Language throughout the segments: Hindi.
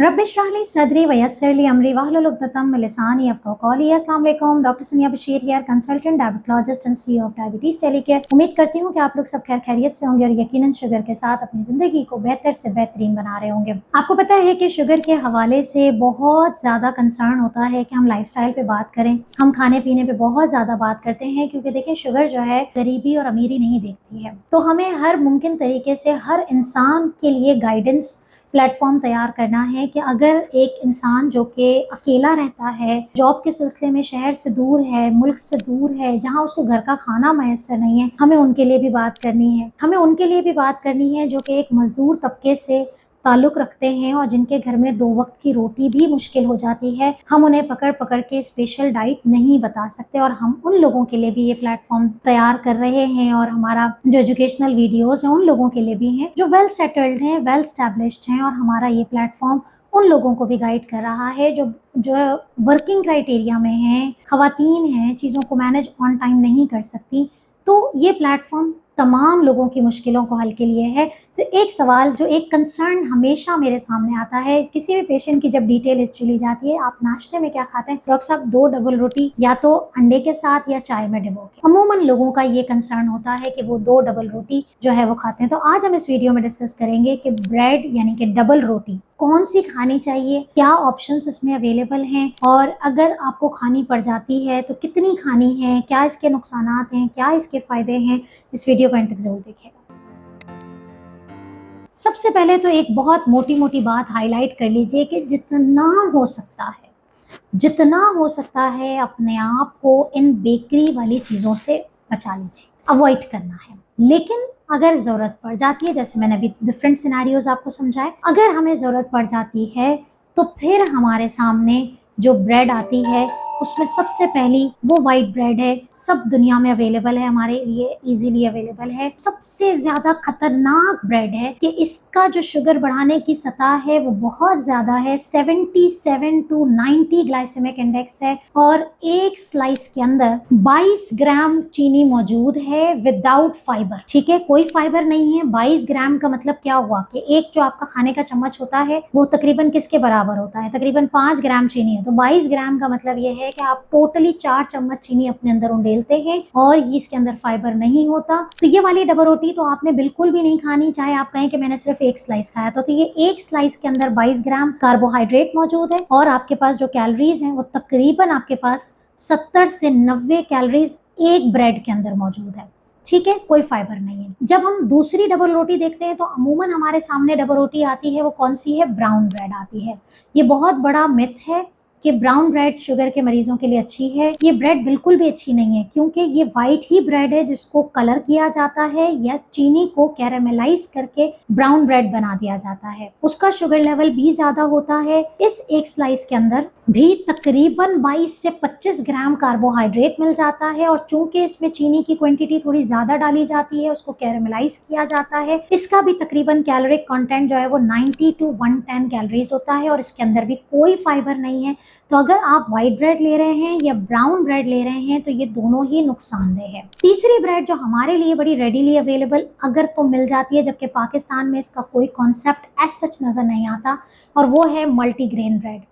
रब इश्रह ली सदरी वयस्सिर ली अमरी वाहलुल उक़दतम मिन लिसानी यफ़क़हू क़ौली। अस्सलाम वालेकुम, डॉक्टर सनिया Bashir here, consultant diabetologist and CEO of diabetes टेलीकेयर। उम्मीद करती हूँ कि आप लोग सब खैर खैरियत से होंगे और यकीनन शुगर के साथ अपनी ज़िंदगी को बेहतर से बेहतरीन बना रहे होंगे। आपको पता है कि शुगर के हवाले से बहुत ज़्यादा कंसर्न होता है कि हम लाइफस्टाइल पे बात करें, हम खाने पीने पे बहुत ज़्यादा बात करते हैं, क्योंकि देखिए शुगर जो है गरीबी और अमीरी नहीं देखती है। तो हमें हर मुमकिन तरीके से हर इंसान के लिए गाइडेंस प्लेटफॉर्म तैयार करना है कि अगर एक इंसान जो कि अकेला रहता है, जॉब के सिलसिले में शहर से दूर है, मुल्क से दूर है, जहां उसको घर का खाना मैसर नहीं है, हमें उनके लिए भी बात करनी है। हमें उनके लिए भी बात करनी है जो कि एक मजदूर तबके से ताल्लुक़ रखते हैं और जिनके घर में 2 वक्त की रोटी भी मुश्किल हो जाती है। हम उन्हें पकड़ पकड़ के स्पेशल डाइट नहीं बता सकते और हम उन लोगों के लिए भी ये प्लेटफॉर्म तैयार कर रहे हैं और हमारा जो एजुकेशनल वीडियोस हैं उन लोगों के लिए भी हैं जो वेल सेटल्ड हैं, वेल स्टैब्लिश्ड हैं, और हमारा ये प्लेटफॉर्म उन लोगों को भी गाइड कर रहा है जो वर्किंग क्राइटेरिया में हैं, ख़वातीन हैं, चीज़ों को मैनेज ऑन टाइम नहीं कर सकती। तो ये प्लेटफॉर्म तमाम लोगों की मुश्किलों को हल के लिए है। तो एक सवाल जो एक कंसर्न हमेशा मेरे सामने आता है, किसी भी पेशेंट की जब डिटेल हिस्ट्री ली जाती है, आप नाश्ते में क्या खाते हैं? डॉक्टर साहब 2 डबल रोटी या तो अंडे के साथ या चाय में डिबो के। अमूमन लोगों का ये कंसर्न होता है कि वो 2 डबल रोटी जो है वो खाते हैं। तो आज हम इस वीडियो में डिस्कस करेंगे कि ब्रेड यानी कि डबल रोटी कौन सी खानी चाहिए, क्या ऑप्शंस इसमें अवेलेबल हैं, और अगर आपको खानी पड़ जाती है तो कितनी खानी है, क्या इसके नुकसानात हैं, क्या इसके फ़ायदे हैं। इस वीडियो को अंत तक ज़रूर देखिएगा। सबसे पहले तो एक बहुत मोटी मोटी बात हाईलाइट कर लीजिए कि जितना हो सकता है अपने आप को इन बेकरी वाली चीज़ों से बचा लीजिए, अवॉइड करना है। लेकिन अगर ज़रूरत पड़ जाती है, जैसे मैंने अभी डिफरेंट सिनेरियोज आपको समझाए, अगर हमें ज़रूरत पड़ जाती है तो फिर हमारे सामने जो ब्रेड आती है उसमें सबसे पहली वो वाइट ब्रेड है। सब दुनिया में अवेलेबल है, हमारे लिए इजीली अवेलेबल है। सबसे ज़्यादा खतरनाक ब्रेड है कि इसका जो शुगर बढ़ाने की सतह है वो बहुत ज़्यादा है, 77 to 90 ग्लाइसेमिक इंडेक्स है, और एक स्लाइस के अंदर 22 ग्राम चीनी मौजूद है विदाउट फाइबर। ठीक है, कोई फाइबर नहीं है। 22 ग्राम का मतलब क्या हुआ कि एक जो आपका खाने का चम्मच होता है वो तकरीबन किसके बराबर होता है? तकरीबन 5 ग्राम चीनी है। तो 22 ग्राम का मतलब ये है कि आप टोटली 4 चम्मच चीनी अपने अंदर उंडेलते हैं और ये इसके अंदर फाइबर नहीं होता। तो ये वाली डबल रोटी तो आपने बिल्कुल भी नहीं खानी, चाहे आप कहें कि मैंने सिर्फ एक स्लाइस खाया। तो ये एक स्लाइस के अंदर 22 ग्राम कार्बोहाइड्रेट मौजूद है और आपके पास जो कैलोरीज हैं वो तकरीबन आपके पास 70 से 90 कैलोरीज एक ब्रेड के अंदर मौजूद है। ठीक है, कोई फाइबर नहीं है। जब हम दूसरी डबल रोटी देखते हैं तो अमूमन हमारे सामने डबल रोटी आती है, वो कौन सी है? ब्राउन ब्रेड आती है। ये बहुत बड़ा मिथ है कि ब्राउन ब्रेड शुगर के मरीजों के लिए अच्छी है। ये ब्रेड बिल्कुल भी अच्छी नहीं है, क्योंकि ये वाइट ही ब्रेड है जिसको कलर किया जाता है या चीनी को कैरामेलाइज करके ब्राउन ब्रेड बना दिया जाता है। उसका शुगर लेवल भी ज्यादा होता है। इस एक स्लाइस के अंदर भी तकरीबन 22 से 25 ग्राम कार्बोहाइड्रेट मिल जाता है, और चूंकि इसमें चीनी की क्वांटिटी थोड़ी ज्यादा डाली जाती है, उसको कैरामेलाइज किया जाता है, इसका भी तकरीबन कैलोरिक कंटेंट जो है वो 90 to 110 कैलोरीज होता है, और इसके अंदर भी कोई फाइबर नहीं है। तो अगर आप व्हाइट ब्रेड ले रहे हैं या ब्राउन ब्रेड ले रहे हैं तो ये दोनों ही नुकसानदेह है। तीसरी ब्रेड जो हमारे लिए बड़ी रेडीली अवेलेबल अगर तो मिल जाती है, जबकि पाकिस्तान में इसका कोई कॉन्सेप्ट एज सच नजर नहीं आता, और वो है multigrain bread.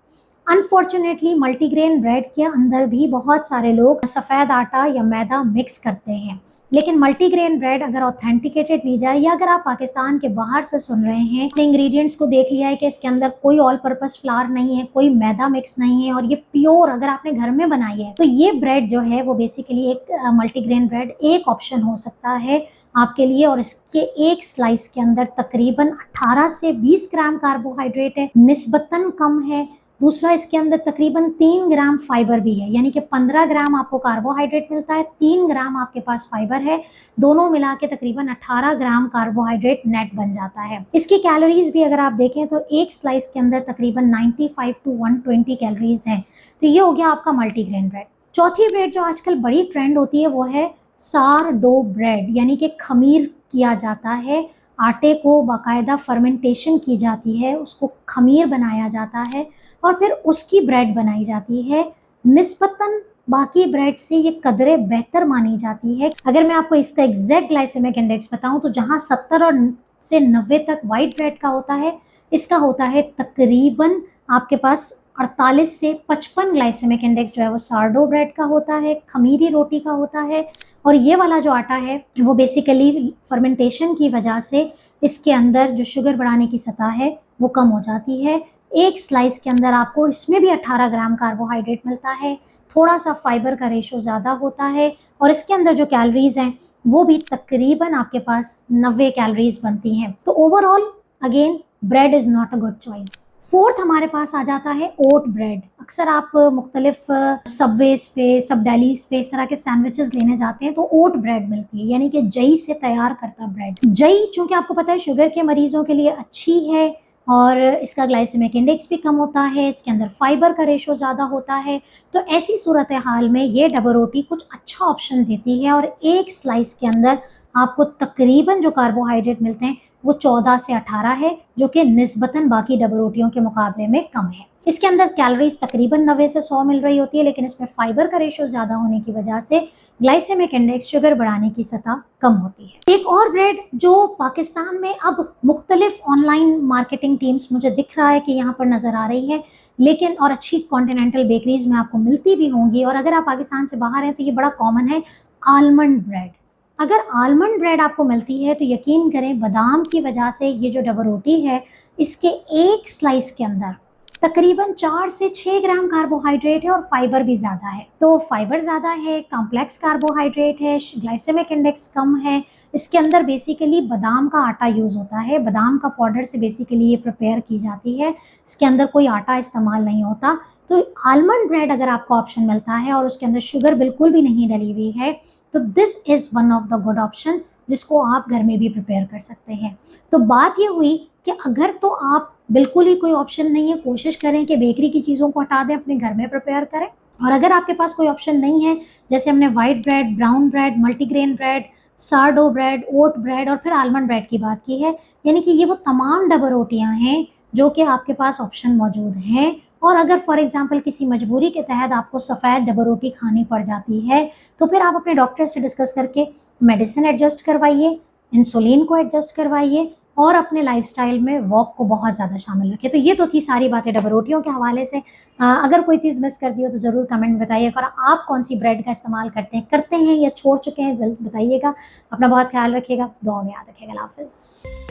Unfortunately multigrain bread के अंदर भी बहुत सारे लोग सफ़ेद आटा या मैदा मिक्स करते हैं, लेकिन मल्टीग्रेन ब्रेड अगर ऑथेंटिकेटेड ली जाए, या अगर आप पाकिस्तान के बाहर से सुन रहे हैं, इंग्रेडिएंट्स को देख लिया है कि इसके अंदर कोई ऑल पर्पस फ्लावर नहीं है, कोई मैदा मिक्स नहीं है, और ये प्योर अगर आपने घर में बनाई है, तो ये ब्रेड जो है वो बेसिकली एक मल्टीग्रेन ब्रेड एक ऑप्शन हो सकता है आपके लिए। और इसके एक स्लाइस के अंदर तकरीबन 18 से 20 ग्राम कार्बोहाइड्रेट है, निस्बतन कम है। दूसरा, इसके अंदर तकरीबन 3 ग्राम फाइबर भी है, यानी कि 15 ग्राम आपको कार्बोहाइड्रेट मिलता है, 3 ग्राम आपके पास फाइबर है, दोनों मिला के तकरीबन 18 ग्राम कार्बोहाइड्रेट नेट बन जाता है। इसकी कैलोरीज भी अगर आप देखें तो एक स्लाइस के अंदर तकरीबन 95 to 120 कैलोरीज हैं। तो ये हो गया आपका मल्टीग्रेन ब्रेड। चौथी ब्रेड जो आजकल बड़ी ट्रेंड होती है वो है सार डो ब्रेड, यानी कि खमीर किया जाता है, आटे को बाकायदा फर्मेंटेशन की जाती है, उसको खमीर बनाया जाता है और फिर उसकी ब्रेड बनाई जाती है। निस्बतन बाकी ब्रेड से ये कदरे बेहतर मानी जाती है। अगर मैं आपको इसका एग्जैक्ट ग्लाइसेमिक इंडेक्स बताऊं तो जहां 70 और से 90 तक वाइट ब्रेड का होता है, इसका होता है तकरीबन आपके पास 48 से 55 ग्लाइसेमिक इंडेक्स जो है वो सारडो ब्रेड का होता है, खमीरी रोटी का होता है। और ये वाला जो आटा है वो बेसिकली फर्मेंटेशन की वजह से इसके अंदर जो शुगर बढ़ाने की सतह है वो कम हो जाती है। एक स्लाइस के अंदर आपको इसमें भी 18 ग्राम कार्बोहाइड्रेट मिलता है, थोड़ा सा फाइबर का रेशो ज़्यादा होता है और इसके अंदर जो कैलोरीज हैं वो भी तकरीबन आपके पास 90 कैलोरीज बनती हैं। तो overall again bread is not a good choice. Fourth हमारे पास आ जाता है ओट ब्रेड। अक्सर आप मुख्तलिफ सबवेज पे, सब डेलीज पे इस तरह के सैंडविचेस लेने जाते हैं तो ओट ब्रेड मिलती है, यानी कि जई से तैयार करता ब्रेड। जई चूंकि आपको पता है शुगर के मरीजों के लिए अच्छी है और इसका ग्लाइसेमिक इंडेक्स भी कम होता है, इसके अंदर फाइबर का रेशो ज़्यादा होता है, तो ऐसी सूरत हाल में ये डबल रोटी कुछ अच्छा ऑप्शन देती है। और एक स्लाइस के अंदर आपको तकरीबन जो कार्बोहाइड्रेट मिलते हैं वो 14 से 18 है, जो कि निस्बतन बाकी डबल रोटियों के मुकाबले में कम है। इसके अंदर कैलोरीज तकरीबन 90 से 100 मिल रही होती है, लेकिन इसमें फाइबर का रेशो ज़्यादा होने की वजह से ग्लाइसेमिक इंडेक्स, शुगर बढ़ाने की सतह कम होती है। एक और ब्रेड जो पाकिस्तान में अब मुख्तलिफ ऑनलाइन मार्केटिंग टीम्स मुझे दिख रहा है कि यहाँ पर नज़र आ रही है, लेकिन और अच्छी कॉन्टिनेंटल बेकरीज में आपको मिलती भी होंगी, और अगर आप पाकिस्तान से बाहर हैं तो ये बड़ा कॉमन है, आलमंड ब्रेड। अगर आलमंड ब्रेड आपको मिलती है तो यकीन करें बादाम की वजह से ये जो डबल रोटी है इसके एक स्लाइस के अंदर तकरीबन 4 से 6 ग्राम कार्बोहाइड्रेट है और फाइबर भी ज़्यादा है। तो फाइबर ज़्यादा है, कॉम्प्लेक्स कार्बोहाइड्रेट है, ग्लाइसेमिक इंडेक्स कम है। इसके अंदर बेसिकली बादाम का आटा यूज़ होता है, बादाम का पाउडर से बेसिकली ये प्रिपेयर की जाती है, इसके अंदर कोई आटा इस्तेमाल नहीं होता। तो आलमंड ब्रेड अगर आपको ऑप्शन मिलता है और उसके अंदर शुगर बिल्कुल भी नहीं डली हुई है तो this is one of the good option जिसको आप घर में भी प्रिपेयर कर सकते हैं। तो बात ये हुई कि अगर तो आप बिल्कुल ही कोई ऑप्शन नहीं है, कोशिश करें कि बेकरी की चीज़ों को हटा दें, अपने घर में प्रिपेयर करें। और अगर आपके पास कोई ऑप्शन नहीं है, जैसे हमने white bread, brown bread, multigrain bread, sourdough bread, oat bread और फिर आलमंड ब्रेड की बात की है, यानी कि ये वो तमाम डबल रोटियां हैं जो कि आपके पास ऑप्शन मौजूद हैं। और अगर फॉर एग्जांपल किसी मजबूरी के तहत आपको सफ़ेद डबल रोटी खानी पड़ जाती है तो फिर आप अपने डॉक्टर से डिस्कस करके मेडिसिन एडजस्ट करवाइए, इंसुलिन को एडजस्ट करवाइए और अपने लाइफस्टाइल में वॉक को बहुत ज़्यादा शामिल रखें। तो ये तो थी सारी बातें डबल रोटियों के हवाले से। अगर कोई चीज़ मिस कर दी हो तो ज़रूर कमेंट में बताइएगा, और आप कौन सी ब्रेड का इस्तेमाल करते हैं या छोड़ चुके हैं, जल्द बताइएगा। अपना बहुत ख्याल रखिएगा, दुआ में याद रखिएगा। अल्लाह हाफ़िज़।